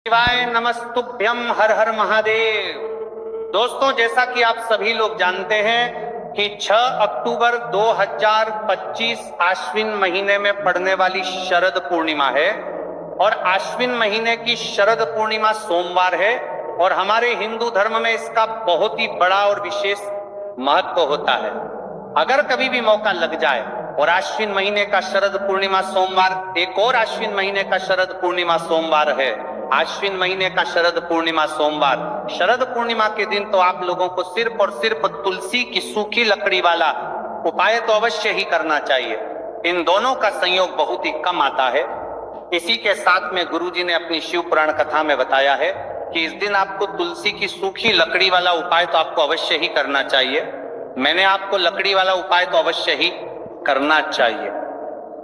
शिवाय नमस्तुभ्यम हर हर महादेव। दोस्तों, जैसा कि आप सभी लोग जानते हैं कि 6 अक्टूबर 2025 आश्विन महीने में पड़ने वाली शरद पूर्णिमा है और आश्विन महीने की शरद पूर्णिमा सोमवार है और हमारे हिंदू धर्म में इसका बहुत ही बड़ा और विशेष महत्व होता है। अगर कभी भी मौका लग जाए और आश्विन महीने का शरद पूर्णिमा सोमवार, एक और आश्विन महीने का शरद पूर्णिमा सोमवार है, आश्विन महीने का शरद पूर्णिमा सोमवार, शरद पूर्णिमा के दिन तो आप लोगों को सिर्फ और सिर्फ तुलसी की सूखी लकड़ी वाला उपाय तो अवश्य ही करना चाहिए। इन दोनों का संयोग बहुत ही कम आता है। इसी के साथ में गुरुजी ने अपनी शिव पुराण कथा में बताया है कि इस दिन आपको तुलसी की सूखी लकड़ी वाला उपाय तो आपको अवश्य ही करना चाहिए। मैंने आपको लकड़ी वाला उपाय तो अवश्य ही करना चाहिए,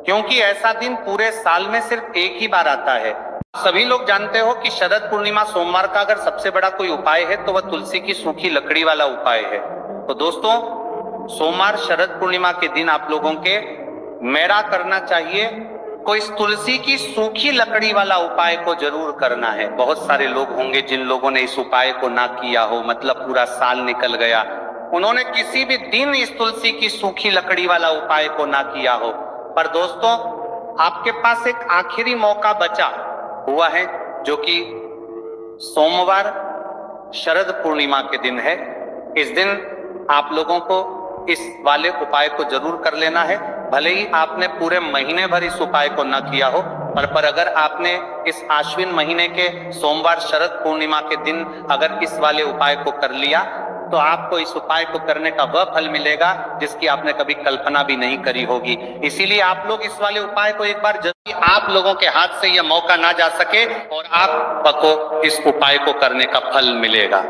क्योंकि ऐसा दिन पूरे साल में सिर्फ एक ही बार आता है। सभी लोग जानते हो कि शरद पूर्णिमा सोमवार का अगर सबसे बड़ा कोई उपाय है तो वह तुलसी की सूखी लकड़ी वाला उपाय है। तो दोस्तों, सोमवार शरद पूर्णिमा के दिन आप लोगों के मेरा करना चाहिए को इस तुलसी की सूखी लकड़ी वाला उपाय को जरूर करना है। बहुत सारे लोग होंगे जिन लोगों ने इस उपाय को ना किया हो, मतलब पूरा साल निकल गया, उन्होंने किसी भी दिन इस तुलसी की सूखी लकड़ी वाला उपाय को ना किया हो। पर दोस्तों, आपके पास एक आखिरी मौका बचा हुआ है, जो कि सोमवार शरद पूर्णिमा के दिन है। इस दिन आप लोगों को इस वाले उपाय को जरूर कर लेना है। भले ही आपने पूरे महीने भर इस उपाय को न किया हो, पर अगर आपने इस आश्विन महीने के सोमवार शरद पूर्णिमा के दिन अगर इस वाले उपाय को कर लिया तो आपको इस उपाय को करने का वह फल मिलेगा जिसकी आपने कभी कल्पना भी नहीं करी होगी। इसीलिए आप लोग इस वाले उपाय को एक बार जल्दी, आप लोगों के हाथ से यह मौका ना जा सके और आपको इस उपाय को करने का फल मिलेगा।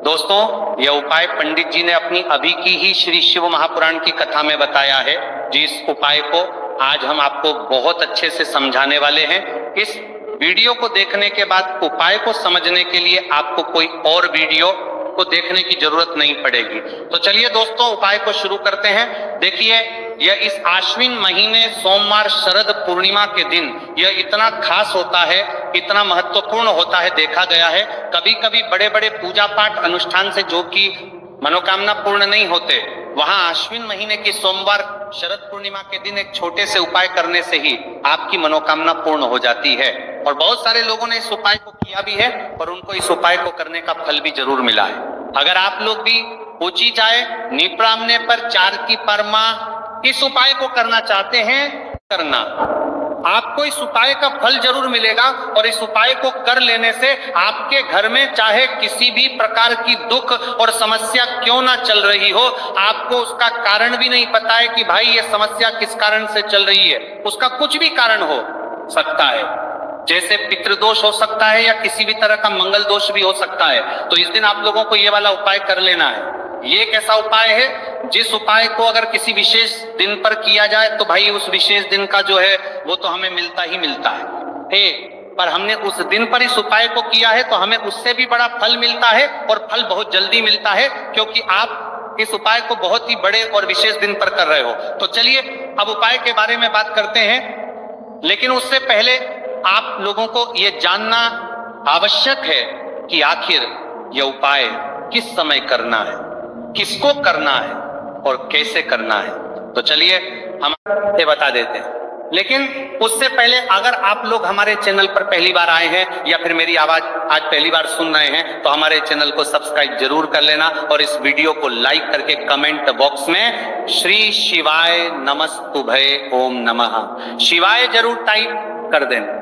दोस्तों, यह उपाय पंडित जी ने अपनी अभी की ही श्री शिव महापुराण की कथा में बताया है। जिस उपाय को आज हम आपको बहुत अच्छे से समझाने वाले हैं। इस वीडियो को देखने के बाद उपाय को समझने के लिए आपको कोई और वीडियो को देखने की जरूरत नहीं पड़ेगी। तो चलिए दोस्तों, उपाय को शुरू करते हैं। देखिए, यह इस आश्विन महीने सोमवार शरद पूर्णिमा के दिन यह इतना खास होता है, इतना महत्वपूर्ण होता है। देखा गया है कभी कभी बड़े बड़े पूजा पाठ अनुष्ठान से जो कि मनोकामना पूर्ण नहीं होते, वहां आश्विन महीने की सोमवार शरद पूर्णिमा के दिन एक छोटे से उपाय करने से ही आपकी मनोकामना पूर्ण हो जाती है। और बहुत सारे लोगों ने इस उपाय को किया भी है और उनको इस उपाय को करने का फल भी जरूर मिला है। अगर आप लोग भी ऊंची जाए निप्रामने पर 4 की परमा इस उपाय को करना चाहते हैं, करना, आपको इस उपाय का फल जरूर मिलेगा। और इस उपाय को कर लेने से आपके घर में चाहे किसी भी प्रकार की दुख और समस्या क्यों ना चल रही हो, आपको उसका कारण भी नहीं पता है कि भाई ये समस्या किस कारण से चल रही है, उसका कुछ भी कारण हो सकता है। जैसे पितृदोष हो सकता है या किसी भी तरह का मंगल दोष भी हो सकता है। तो इस दिन आप लोगों को ये वाला उपाय कर लेना है। ये एक ऐसा उपाय है जिस उपाय को अगर किसी विशेष दिन पर किया जाए तो भाई उस विशेष दिन का जो है वो तो हमें मिलता ही मिलता है। पर हमने उस दिन पर इस उपाय को किया है तो हमें उससे भी बड़ा फल मिलता है और फल बहुत जल्दी मिलता है, क्योंकि आप इस उपाय को बहुत ही बड़े और विशेष दिन पर कर रहे हो। तो चलिए अब उपाय के बारे में बात करते हैं, लेकिन उससे पहले आप लोगों को यह जानना आवश्यक है कि आखिर यह उपाय किस समय करना है, किसको करना है और कैसे करना है। तो चलिए हम ये बता देते हैं। लेकिन उससे पहले अगर आप लोग हमारे चैनल पर पहली बार आए हैं या फिर मेरी आवाज आज पहली बार सुन रहे हैं तो हमारे चैनल को सब्सक्राइब जरूर कर लेना और इस वीडियो को लाइक करके कमेंट बॉक्स में श्री शिवाय नमस्तुभय ओम नमः शिवाय जरूर टाइप कर देना।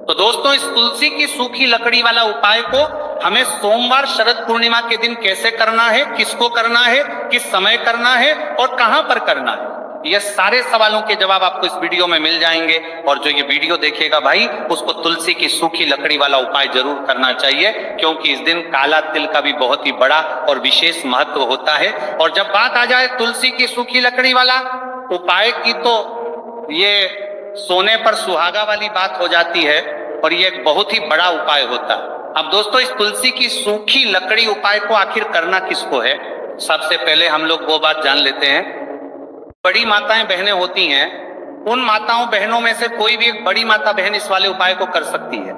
तो दोस्तों, इस तुलसी की सूखी लकड़ी वाला उपाय को हमें सोमवार शरद पूर्णिमा के दिन कैसे करना है, किसको करना है, किस समय करना है और कहां पर करना है, ये सारे सवालों के जवाब आपको इस वीडियो में मिल जाएंगे। और जो ये वीडियो देखेगा भाई, उसको तुलसी की सूखी लकड़ी वाला उपाय जरूर करना चाहिए, क्योंकि इस दिन काला तिल का भी बहुत ही बड़ा और विशेष महत्व होता है। और जब बात आ जाए तुलसी की सूखी लकड़ी वाला उपाय की, तो ये सोने पर सुहागा वाली बात हो जाती है और ये एक बहुत ही बड़ा उपाय होता है। अब दोस्तों, इस तुलसी की सूखी लकड़ी उपाय को आखिर करना किसको है, सबसे पहले हम लोग वो बात जान लेते हैं। बड़ी माताएं बहनें होती हैं, उन माताओं बहनों में से कोई भी एक बड़ी माता बहन इस वाले उपाय को कर सकती है।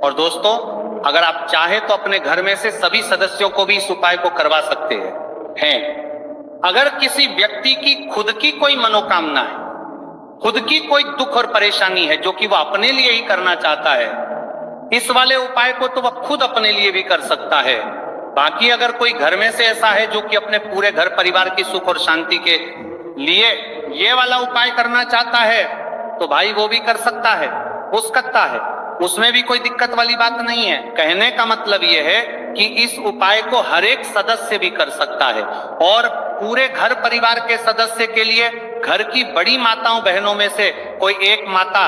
और दोस्तों, अगर आप चाहे तो अपने घर में से सभी सदस्यों को भी इस उपाय को करवा सकते हैं। अगर किसी व्यक्ति की खुद की कोई मनोकामना है, खुद की कोई दुख और परेशानी है जो कि वह अपने लिए ही करना चाहता है, इस वाले उपाय को तो वह खुद अपने लिए भी कर सकता है। बाकी अगर कोई घर में से ऐसा है जो कि अपने पूरे घर परिवार की सुख और शांति के लिए ये वाला उपाय करना चाहता है, तो भाई वो भी कर सकता है, हो सकता है, उसमें भी कोई दिक्कत वाली बात नहीं है। कहने का मतलब ये है कि इस उपाय को हर एक सदस्य भी कर सकता है और पूरे घर परिवार के सदस्य के लिए घर की बड़ी माताओं बहनों में से कोई एक माता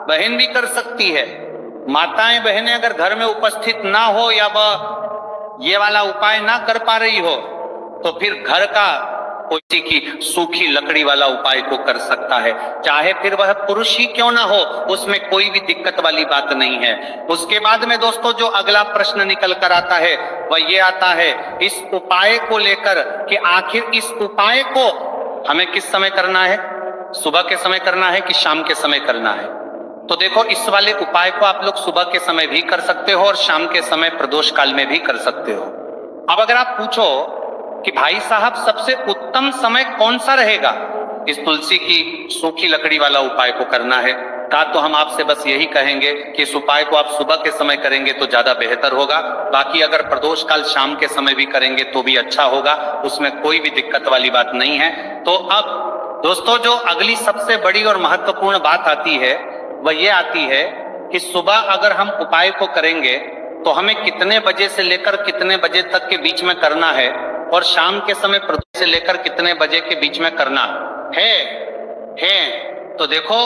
बहन भी कर सकती है। माताएं बहनें अगर घर में उपस्थित ना हो या वह ये वाला उपाय ना कर पा रही हो, तो फिर घर का कोई की सूखी लकड़ी वाला उपाय को कर सकता है, चाहे फिर वह पुरुष ही क्यों ना हो, उसमें कोई भी दिक्कत वाली बात नहीं है। उसके बाद में दोस्तों जो अगला प्रश्न निकल कर आता है वह ये आता है इस उपाय को लेकर कि आखिर इस उपाय को हमें किस समय करना है, सुबह के समय करना है कि शाम के समय करना है। तो देखो, इस वाले उपाय को आप लोग सुबह के समय भी कर सकते हो और शाम के समय प्रदोष काल में भी कर सकते हो। अब अगर आप पूछो कि भाई साहब सबसे उत्तम समय कौन सा रहेगा इस तुलसी की सूखी लकड़ी वाला उपाय को करना है, तो हम आपसे बस यही कहेंगे कि इस उपाय को आप सुबह के समय करेंगे तो ज्यादा बेहतर होगा। बाकी अगर प्रदोष काल शाम के समय भी करेंगे तो भी अच्छा होगा, उसमें कोई भी दिक्कत वाली बात नहीं है। तो अब दोस्तों जो अगली सबसे बड़ी और महत्वपूर्ण बात आती है वह ये आती है कि सुबह अगर हम उपाय को करेंगे तो हमें कितने बजे से लेकर कितने बजे तक के बीच में करना है और शाम के समय प्रदोष से लेकर कितने बजे के बीच में करना है। तो देखो,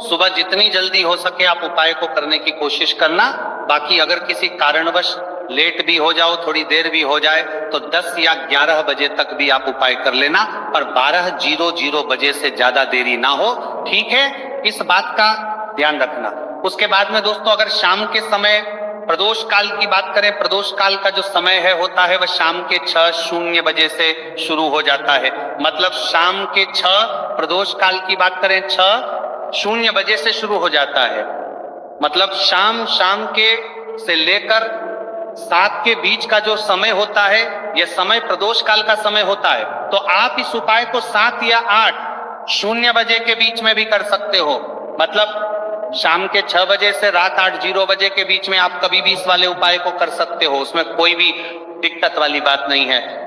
सुबह जितनी जल्दी हो सके आप उपाय को करने की कोशिश करना। बाकी अगर किसी कारणवश लेट भी हो जाओ, थोड़ी देर भी हो जाए, तो 10 या 11 बजे तक भी आप उपाय कर लेना, पर 12:00 बजे से ज्यादा देरी ना हो, ठीक है? इस बात का ध्यान रखना। उसके बाद में दोस्तों अगर शाम के समय प्रदोष काल की बात करें, प्रदोष काल का जो समय है होता है वह शाम के 6:00 बजे से शुरू हो जाता है। मतलब शाम के 6, प्रदोष काल की बात करें 6:00 बजे से शुरू हो जाता है। मतलब शाम के से लेकर 7 के बीच का जो समय होता है यह समय प्रदोष काल का समय होता है। तो आप इस उपाय को 7 या 8:00 बजे के बीच में भी कर सकते हो। मतलब शाम के 6 बजे से रात 8:00 बजे के बीच में आप कभी भी इस वाले उपाय को कर सकते हो, उसमें कोई भी दिक्कत वाली बात नहीं है।